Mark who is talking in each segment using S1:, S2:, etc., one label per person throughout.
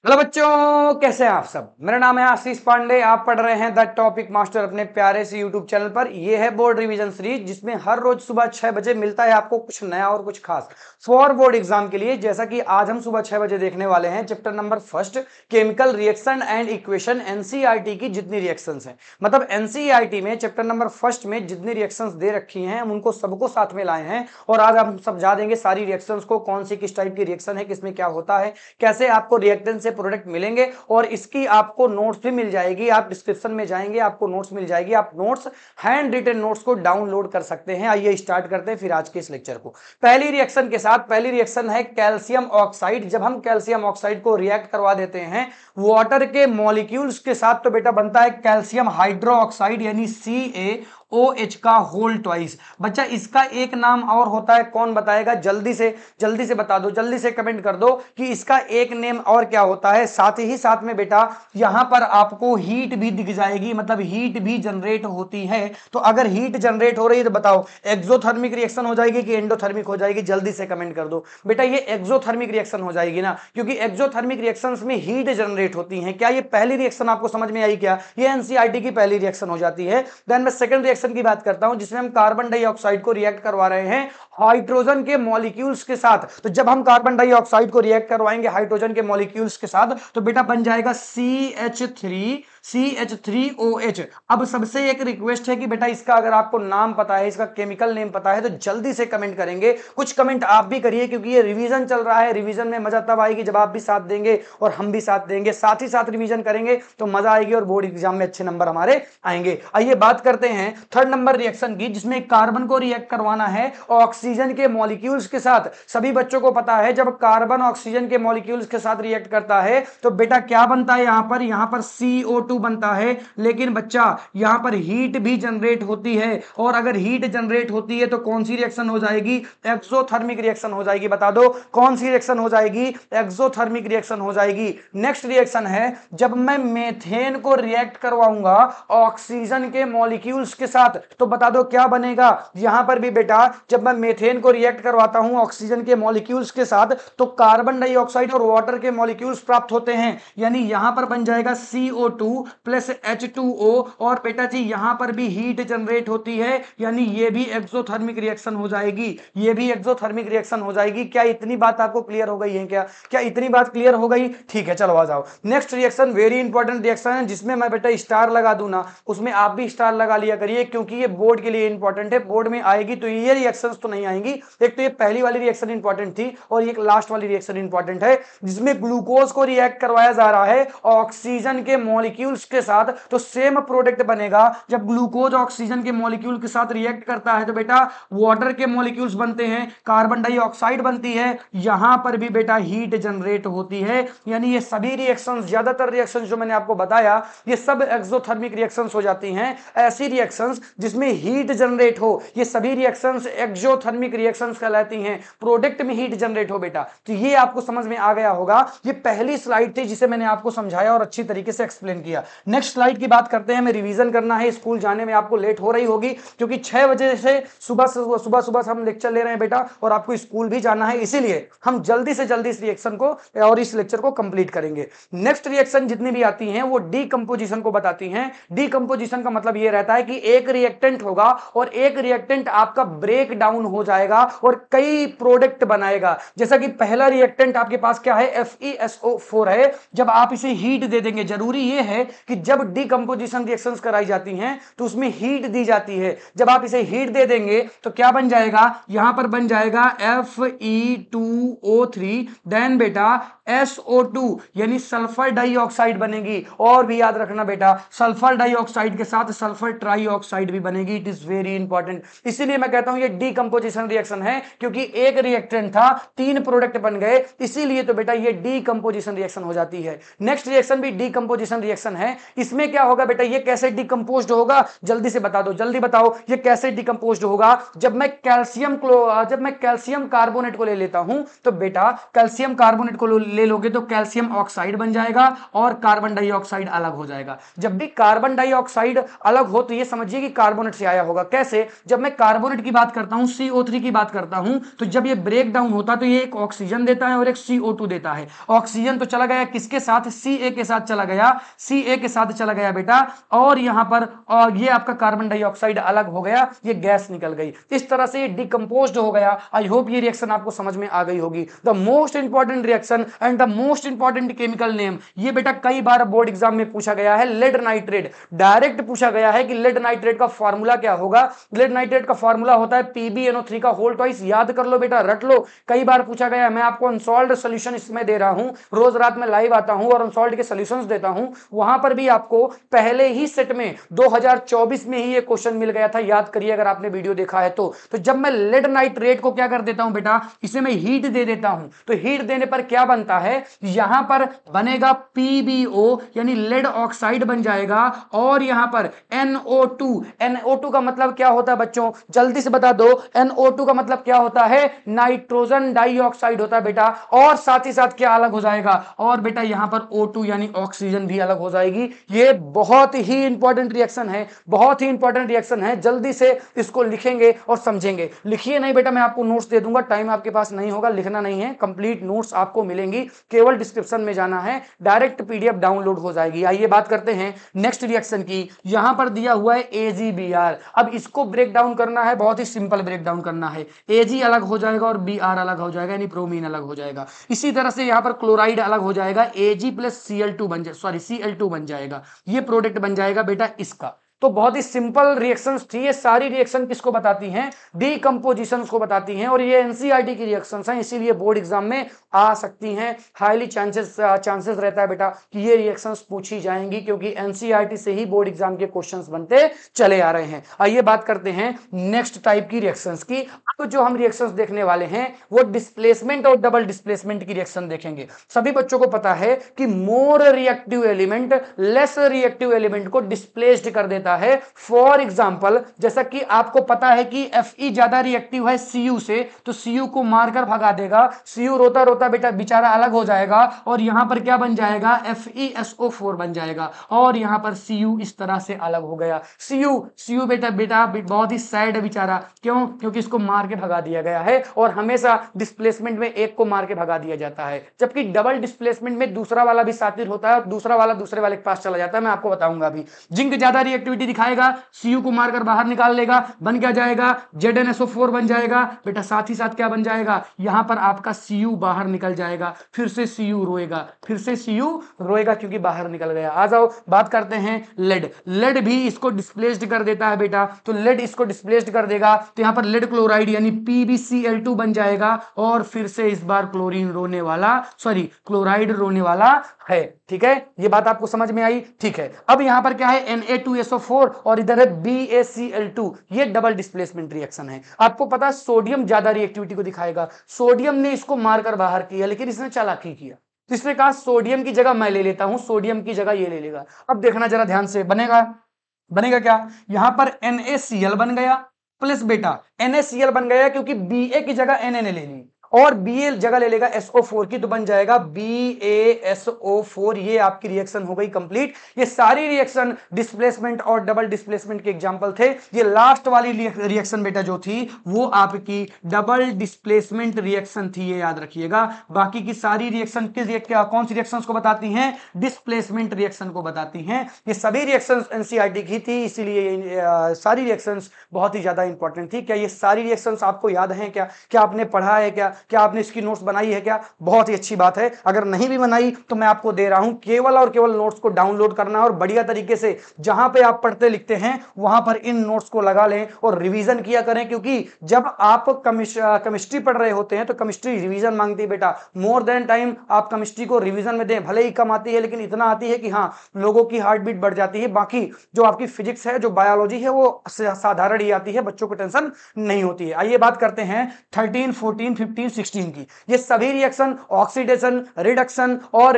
S1: Hello बच्चों, कैसे हैं आप सब। मेरा नाम है आशीष पांडे। आप पढ़ रहे हैं द टॉपिक मास्टर अपने प्यारे से यूट्यूब चैनल पर। यह है बोर्ड रिवीजन सीरीज, जिसमें हर रोज सुबह 6 बजे मिलता है आपको कुछ नया और कुछ खास फॉर बोर्ड एग्जाम के लिए। जैसा कि आज हम सुबह 6 बजे देखने वाले हैं chapter number first, chemical reaction and equation, NCERT की जितनी रिएक्शंस हैं, मतलब एनसीईआरटी में चैप्टर नंबर फर्स्ट में जितनी रिएक्शंस दे रखी हैं हम उनको सबको साथ में लाए हैं। और आज हम समझा देंगे सारी रिएक्शंस को, कौन सी किस टाइप की रिएक्शन है, किसमें क्या होता है, कैसे आपको रिएक्टेंट से प्रोडक्ट मिलेंगे, और इसकी आपको नोट्स भी मिल जाएगी। आप डिस्क्रिप्शन में जाएंगे, आपको नोट्स मिल जाएगी। आप नोट्स, हैंड रिटन नोट्स को डाउनलोड कर सकते हैं। आइए स्टार्ट करते हैं फिर आज के इस लेक्चर को पहली रिएक्शन के साथ। पहली रिएक्शन है कैल्शियम ऑक्साइड। जब हम कैल्शियम ऑक्साइड को रिएक्ट करवा देते हैं वाटर के मॉलिक्यूल्स के साथ तो बेटा बनता है कैल्शियम हाइड्रो ऑक्साइड, यानी CaOH का होल ट्वाइस। बच्चा इसका एक नाम और होता है, कौन बताएगा? जल्दी से बता दो, जल्दी से कमेंट कर दो कि इसका एक नेम और क्या होता है। साथ ही साथ में बेटा यहां पर आपको हीट भी दिख जाएगी, मतलब हीट भी जनरेट होती है। तो अगर हीट जनरेट हो रही है तो बताओ एक्सोथर्मिक रिएक्शन हो जाएगी कि एंडोथर्मिक हो जाएगी? जल्दी से कमेंट कर दो बेटा। ये एक्सोथर्मिक रिएक्शन हो जाएगी ना, क्योंकि एक्सोथर्मिक रिएक्शंस में हीट जनरेट होती है। क्या ये पहली रिएक्शन आपको समझ में आई? क्या ये एनसीईआरटी की पहली रिएक्शन हो जाती है? देन मैं सेकंड रिएक्शन की बात करता हूं, जिसमें हम कार्बन डाइऑक्साइड को रिएक्ट करवा रहे हैं हाइड्रोजन के मॉलिक्यूल्स के साथ। तो जब हम कार्बन डाइऑक्साइड को रिएक्ट करवाएंगे हाइड्रोजन के मॉलिक्यूल्स के साथ तो बेटा बन जाएगा CH3OH। अब सबसे एक रिक्वेस्ट है कि बेटा इसका अगर आपको नाम पता है, इसका केमिकल नेम पता है तो जल्दी से कमेंट करेंगे। कुछ कमेंट आप भी करिए, क्योंकि ये रिवीजन चल रहा है। रिवीजन में मजा तब आएगी जब आप भी साथ देंगे और हम भी साथ देंगे। साथ ही साथ रिवीजन करेंगे तो मजा आएगी और बोर्ड एग्जाम में अच्छे नंबर हमारे आएंगे। आइए बात करते हैं थर्ड नंबर रिएक्शन की, जिसमें कार्बन को रिएक्ट करवाना है ऑक्सीजन के मॉलिक्यूल्स के साथ। सभी बच्चों को पता है जब कार्बन ऑक्सीजन के मॉलिक्यूल्स के साथ रिएक्ट करता है तो बेटा क्या बनता है? यहां पर CO2 बनता है। लेकिन बच्चा यहां पर हीट भी जनरेट होती है, और अगर हीट जनरेट होती है तो कौन सी रिएक्शन हो जाएगी? एक्सोथर्मिक रिएक्शन हो जाएगी। बता दो कौन सी रिएक्शन हो जाएगी? एक्सोथर्मिक रिएक्शन हो जाएगी। नेक्स्ट रिएक्शन है जब मैं मेथेन को रिएक्ट करवाऊंगा ऑक्सीजन के मॉलिक्यूल्स के साथ, तो बता दो क्या बनेगा? यहां पर भी बेटा जब मैं मेथेन को रिएक्ट करवाता हूं ऑक्सीजन के मॉलिक्यूल्स के साथ तो कार्बन डाइऑक्साइड और वाटर के मॉलिक्यूल्स प्राप्त होते हैं, यानी यहां पर बन जाएगा CO2 प्लस H2O। और बेटा जी यहां पर भी हीट जनरेट होती है, यानी ये भी एक्सोथर्मिक रिएक्शन हो जाएगी। ये भी एक्सोथर्मिक रिएक्शन हो जाएगी। क्या इतनी बात आपको क्लियर हो गई है? क्या इतनी बात क्लियर हो गई? ठीक है, चलो आ जाओ। Next reaction very important reaction है, जिसमें मैं बेटा स्टार लगा दूं ना, उसमें आप भी स्टार लगा लिया करिए, क्योंकि ये बोर्ड के लिए इंपॉर्टेंट है। बोर्ड में आएगी तो ये रिएक्शंस तो नहीं आएंगी। एक तो ये पहली वाली रिएक्शन इंपॉर्टेंट थी और ये लास्ट वाली रिएक्शन इंपॉर्टेंट है, जिसमें ग्लूकोज को रिएक्ट करवाया जा रहा है ऑक्सीजन के मॉलिक्यूल्स के साथ। तो सेम प्रोडक्ट बनेगा। जब ग्लूकोज ऑक्सीजन के मॉलिक्यूल के साथ रिएक्ट करता है तो बेटा वाटर के मॉलिक्यूल्स बनते हैं, कार्बन डाइऑक्साइड बनती है, यहां पर भी बेटा हीट जनरेट होती है। यानी ये सभी रिएक्शंस, ज्यादातर रिएक्शंस जो मैंने आपको बताया ये सब एक्सोथर्मिक रिएक्शंस हो जाती हैं। ऐसी रिएक्शंस जिसमें हीट जनरेट हो ये सभी रिएक्शंस एक्सोथर्मिक रिएक्शंस कहलाती हैं। प्रोडक्ट में हीट जनरेट हो बेटा, तो ये आपको समझ में आ गया होगा। ये पहली स्लाइड थी जिसे मैंने आपको समझाया और अच्छी तरीके से एक्सप्लेन किया। नेक्स्ट स्लाइड की बात करते हैं। हमें रिवीजन करना है, स्कूल जाने में आपको लेट हो रही होगी, क्योंकि 6 बजे से सुबह हम लेक्चर ले रहे हैं बेटा, और आपको स्कूल भी जाना है, इसीलिए हम जल्दी से जल्दी इस रिएक्शन को और इस लेक्चर को कंप्लीट करेंगे। नेक्स्ट रिएक्शन जितनी भी आती हैं वो डीकंपोजिशन को बताती हैं। डीकंपोजिशन का मतलब ये रहता है कि एक रिएक्टेंट होगा और एक रिएक्टेंट आपका ब्रेक डाउन हो जाएगा और कई प्रोडक्ट बनाएगा। जैसा कि पहला रिएक्टेंट आपके पास क्या है? FeSO4 है। जब आप इसे हीट दे देंगे, जरूरी ये है कि जब डीकंपोजिशन रिएक्शंस कराई जाती हैं तो उसमें हीट दी जाती है। जब आप इसे हीट दे देंगे तो क्या बन जाएगा? यहां पर बन जाएगा Fe2O3, देन बेटा SO2 यानी सल्फर डाइऑक्साइड बनेगी। और भी याद रखना बेटा, सल्फर डाइऑक्साइड के साथ सल्फर ट्राइऑक्साइड भी बनेगी। It is very important. इसीलिए मैं कहता हूं ये डीकंपोजिशन रिएक्शन है, क्योंकि एक रिएक्टेंट था, 3 प्रोडक्ट बन गए, इसीलिए तो बेटा ये डीकंपोजिशन रिएक्शन हो जाती है। नेक्स्ट रिएक्शन भी डीकंपोजिशन रिएक्शन है। इसमें क्या होगा बेटा? ये कैसे डीकंपोज्ड होगा? जल्दी से बता दो, जल्दी बताओ ये कैसे डीकंपोज्ड होगा? जब मैं कैल्शियम कार्बोनेट को ले लेता हूं तो बेटा कैल्शियम कार्बोनेट को ले लोगे तो कैल्शियम ऑक्साइड बन जाएगा और कार्बन डाइऑक्साइड अलग हो जाएगा। जब भी कार्बन डाइऑक्साइड अलग हो तो ये समझिए कि कार्बोनेट से आया होगा। कैसे? जब मैं कार्बोनेट की बात करता हूं, CO3 की बात करता हूं, तो जब ये ब्रेक डाउन होता है तो ये एक ऑक्सीजन देता है और एक CO2 देता है। ऑक्सीजन तो चला गया किसके साथ? Ca के साथ चला गया, Ca के साथ चला गया बेटा, और यहां पर ये आपका कार्बन डाइऑक्साइड अलग हो गया, ये गैस निकल गई। इस तरह से ये डिकम्पोज्ड हो गया। आई होप ये रिएक्शन आपको समझ में आ गई होगी। The most important reaction and the most important chemical name, ये बेटा कई बार बोर्ड एग्जाम में पूछा गया है। लेड नाइट्रेट, डायरेक्ट पूछा गया है कि लेड नाइट्रेट का फार्मूला क्या होगा। लेड नाइट्रेट का फार्मूला होता है PbNO3 का होल ट्वाइस। याद कर लो बेटा, रट लो, कई बार पूछा गया है। मैं आपको अनसॉल्व्ड सॉल्यूशन इसमें दे रहा हूं, रोज रात में लाइव आता हूं और अनसॉल्व्ड के सॉल्यूशंस देता हूं। वहां पर भी आपको पहले ही सेट में 2024 में ही ये क्वेश्चन मिल गया था, याद करिए अगर आपने वीडियो देखा है तो। जब मैं लेड नाइट्रेट को क्या कर देता हूं बेटा, इसे मैं हीट दे देता हूं, तो हीट देने पर क्या बनता है, यहां पर बनेगा PbO यानी लेड ऑक्साइड बन जाएगा, और यहां पर NO2, NO2 का मतलब क्या होता है बच्चों, जल्दी से बता दो। NO2 का मतलब क्या होता है? नाइट्रोजन डाइऑक्साइड होता है बेटा, और साथ ही साथ क्या अलग हो जाएगा, और बेटा यहां पर O2 यानी ऑक्सीजन भी अलग हो जाएगी। ये बहुत ही इंपॉर्टेंट रिएक्शन है, बहुत ही इंपॉर्टेंट रिएक्शन है। जल्दी से इसको लिखेंगे और समझेंगे। लिखिए नहीं बेटा, मैं आपको नोट्स दे दूंगा, टाइम आपके पास नहीं होगा, लिखना नहीं है। कंप्लीट नोट्स आपको मिलेंगी, केवल डिस्क्रिप्शन में जाना है, डायरेक्ट PDF डाउनलोड हो जाएगी। आइए बात करते हैं नेक्स्ट रिएक्शन की। यहां पर दिया हुआ है AgBr। अब इसको ब्रेक डाउन करना है, बहुत ही सिंपल ब्रेक डाउन करना है। Ag अलग हो जाएगा और Br अलग हो जाएगा, यानी ब्रोमीन अलग हो जाएगा। इसी तरह से यहां पर क्लोराइड अलग हो जाएगा, Ag प्लस Cl2 बन जाए, सॉरी Cl2 बन जाएगा। ये प्रोडक्ट बन जाएगा बेटा इसका। तो बहुत ही सिंपल रिएक्शंस थी ये सारी। रिएक्शन किसको बताती हैं? डीकंपोजिशन को बताती हैं, और ये एनसीईआरटी की रिएक्शंस हैं, इसीलिए बोर्ड एग्जाम में आ सकती हैं। हाईली चांसेस रहता है बेटा कि ये रिएक्शंस पूछी जाएंगी, क्योंकि एनसीईआरटी से ही बोर्ड एग्जाम के क्वेश्चंस बनते चले आ रहे हैं। आइए बात करते हैं नेक्स्ट टाइप की रिएक्शंस की। अब जो हम रिएक्शंस देखने वाले हैं वो डिस्प्लेसमेंट और डबल डिस्प्लेसमेंट की रिएक्शन देखेंगे। सभी बच्चों को पता है कि more reactive element less reactive element को डिस्प्लेस्ड कर देता है। फॉर एग्जांपल, जैसा कि आपको पता है कि Fe ज्यादा रिएक्टिव है Cu से, तो Cu को मारकर भगा देगा। Cu रोता रोता बेटा बेचारा अलग हो जाएगा, और यहां पर क्या बन जाएगा? FeSO4 बन जाएगा, और यहां पर Cu इस तरह से अलग हो गया। Cu बेटा बेटा बहुत ही सैड है बेचारा। क्यों? क्योंकि इसको मार के भगा दिया गया है, और हमेशा डिस्प्लेसमेंट में एक को मार के भगा दिया जाता है, जबकि डबल डिस्प्लेसमेंट में दूसरा वाला भी सातिर होता है, दूसरा वाला दूसरे वाले के पास चला जाता है। मैं आपको बताऊंगा अभी। जिंक ज्यादा रिएक्टिविटी दिखाएगा, Cu को मारकर बाहर निकाल लेगा, बन क्या जाएगा? ZnSO4 बन जाएगा बेटा। साथ ही साथ क्या बन जाएगा? यहां पर आपका Cu बाहर निकल जाएगा, फिर से Cu रोएगा, फिर से Cu रोएगा, क्योंकि बाहर निकल गया। आ जाओ बात करते हैं लेड। लेड भी इसको डिस्प्लेस्ड कर देता है बेटा, तो लेड इसको डिस्प्लेस्ड कर देगा, तो यहां पर लेड क्लोराइड यानी PbCl2 बन जाएगा, और फिर से इस बार क्लोरीन रोने वाला, सॉरी क्लोराइड रोने वाला है। ठीक है, ये बात आपको समझ में आई? ठीक है, अब यहां पर क्या है? Na2SO4 और इधर है BaCl2। ये डबल डिस्प्लेसमेंट रिएक्शन है। आपको पता है सोडियम ज्यादा रिएक्टिविटी को दिखाएगा। सोडियम ने इसको मारकर बाहर किया, लेकिन इसने चालाकी किया, तो इसने कहा सोडियम की जगह मैं ले लेता हूं, सोडियम की जगह ये ले लेगा। अब देखना जरा ध्यान से, बनेगा क्या? यहां पर NaCl बन गया, प्लस बेटा NaCl बन गया, क्योंकि Ba की जगह Na ने ले ली, और Bl जगह ले लेगा SO4 की, तो बन जाएगा BaSO4। ये आपकी रिएक्शन हो गई कंप्लीट। ये सारी रिएक्शन डिस्प्लेसमेंट और डबल डिस्प्लेसमेंट के एग्जांपल थे। ये लास्ट वाली रिएक्शन बेटा जो थी वो आपकी डबल डिस्प्लेसमेंट रिएक्शन थी, ये याद रखिएगा। बाकी की सारी रिएक्शन कौन सी रिएक्शंस को बताती हैं? डिस्प्लेसमेंट रिएक्शन को बताती हैं। ये सभी रिएक्शंस एनसीईआरटी की थी, इसीलिए सारी रिएक्शंस बहुत ही ज्यादा इंपॉर्टेंट थी। क्या ये सारी रिएक्शंस आपको याद हैं? क्या आपने पढ़ा है? क्या आपने इसकी नोट्स बनाई है? क्या बहुत ही अच्छी बात है। अगर नहीं भी बनाई तो मैं आपको दे रहा हूं, केवल और केवल नोट्स को डाउनलोड करना, और बढ़िया तरीके से जहां पे आप पढ़ते लिखते हैं वहां पर इन नोट्स को लगा लें और रिवीजन किया करें। क्योंकि जब आप केमिस्ट्री पढ़ रहे होते हैं तो केमिस्ट्री रिवीजन मांगती है बेटा। मोर देन टाइम आप केमिस्ट्री को रिवीजन में दें, भले ही कम आती है, लेकिन इतना आती है कि हाँ लोगों की हार्ट बीट बढ़ जाती है। बाकी जो आपकी फिजिक्स है, जो बायोलॉजी है, वो साधारण ही आती है, बच्चों को टेंशन नहीं होती है। आइए बात करते हैं 13, 14, 15, 16 की। ये सभी रिएक्शन ऑक्सीडेशन, रिडक्शन और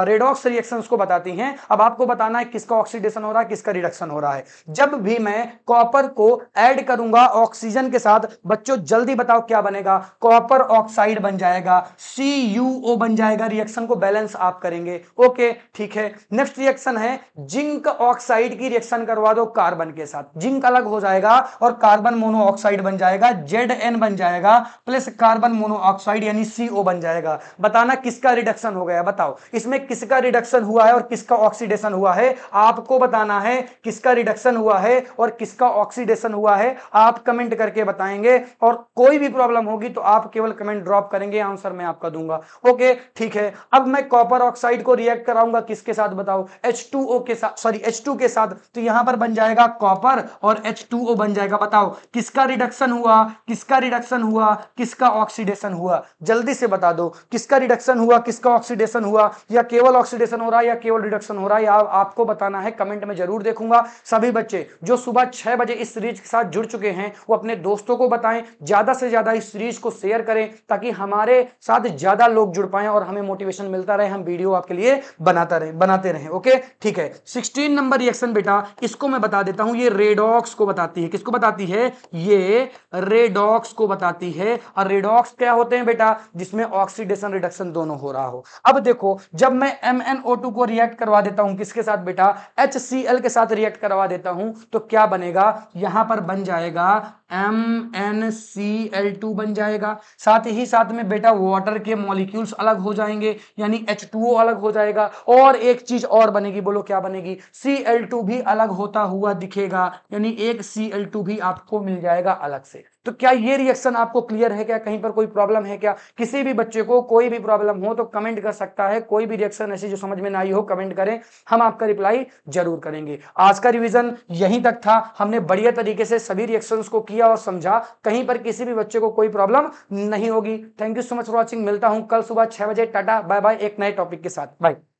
S1: रेडॉक्स रिएक्शंस को बताती हैं। अब आपको बताना है किसका ऑक्सीडेशन हो रहा है, किसका रिडक्शन हो रहा है। जब भी मैं कॉपर को ऐड करूंगा ऑक्सीजन के साथ, बच्चों जल्दी बताओ क्या बनेगा, कॉपर ऑक्साइड बन जाएगा, CuO बन जाएगा। रिएक्शन को बैलेंस आप करेंगे। ओके ठीक है। नेक्स्ट रिएक्शन है जिंक ऑक्साइड की रिएक्शन करवा दो कार्बन के साथ, जिंक अलग हो जाएगा और कार्बन मोनोऑक्साइड बन जाएगा, Zn बन जाएगा प्लस कार्बन मोनोऑक्साइड यानी CO बन जाएगा। बताना किसका रिडक्शन हो गया, बताओ इसमें किसका रिडक्शन हुआ है और किसका ऑक्सीडेशन हुआ है। आपको बताना है किसका रिडक्शन हुआ है और किसका ऑक्सीडेशन हुआ है, आप कमेंट करके बताएंगे। और कोई भी प्रॉब्लम होगी तो आप केवल कमेंट ड्रॉप करेंगे, आंसर मैं आपका दूंगा। ओके ठीक है। अब मैं कॉपर ऑक्साइड को रिएक्ट कराऊंगा किसके साथ बताओ, H2O के साथ, सॉरी H2 के साथ। तो यहां पर बन जाएगा कॉपर और H2O बन जाएगा। बताओ किसका रिडक्शन हुआ, किसका रिडक्शन हुआ, किसका ऑक्सीडेशन हुआ, जल्दी से बता दो किसका रिडक्शन हुआ, किसका ऑक्सीडेशन हुआ, या केवल ऑक्सीडेशन हो रहा है या केवल रिडक्शन हो रहा है, या आपको बताना है। कमेंट में जरूर देखूंगा। सभी बच्चे जो सुबह 6 बजे इस सीरीज के साथ जुड़ चुके हैं वो अपने दोस्तों को बताएं, ज्यादा से ज्यादा इस सीरीज को शेयर करें ताकि हमारे साथ ज्यादा लोग जुड़ पाएं और हमें मोटिवेशन मिलता रहे, हम वीडियो आपके लिए बनाते रहे। ओके ठीक है। 16 नंबर रिएक्शन बेटा, इसको मैं बता देता हूं, ये रेडॉक्स को बताती है। किसको बताती है, ये रेडॉक्स को बताती है। और रेडॉक्स क्या होते हैं बेटा, जिसमें ऑक्सीडेशन रिडक्शन दोनों हो रहा हो। अब देखो जब मैं MnO2 को रिएक्ट करवा देता हूं किसके साथ बेटा, HCl के साथ रिएक्ट करवा देता हूं तो क्या बनेगा, यहां पर बन जाएगा MnCl2 बन जाएगा। साथ ही साथ में बेटा वाटर के मॉलिक्यूल्स अलग हो जाएंगे यानी H2O अलग हो जाएगा। और एक चीज और बनेगी, बोलो क्या बनेगी, Cl2 भी अलग होता हुआ दिखेगा यानी एक Cl2 भी आपको मिल जाएगा अलग से। तो क्या ये रिएक्शन आपको क्लियर है क्या, कहीं पर कोई प्रॉब्लम है क्या? किसी भी बच्चे को कोई भी प्रॉब्लम हो तो कमेंट कर सकता है। कोई भी रिएक्शन ऐसी जो समझ में ना आई हो कमेंट करें, हम आपका रिप्लाई जरूर करेंगे। आज का रिवीजन यहीं तक था। हमने बढ़िया तरीके से सभी रिएक्शंस को किया और समझा, कहीं पर किसी भी बच्चे को कोई प्रॉब्लम नहीं होगी। Thank you so much for watching. मिलता हूं कल सुबह 6 बजे। टाटा बाय बाय, एक नए टॉपिक के साथ। बाय।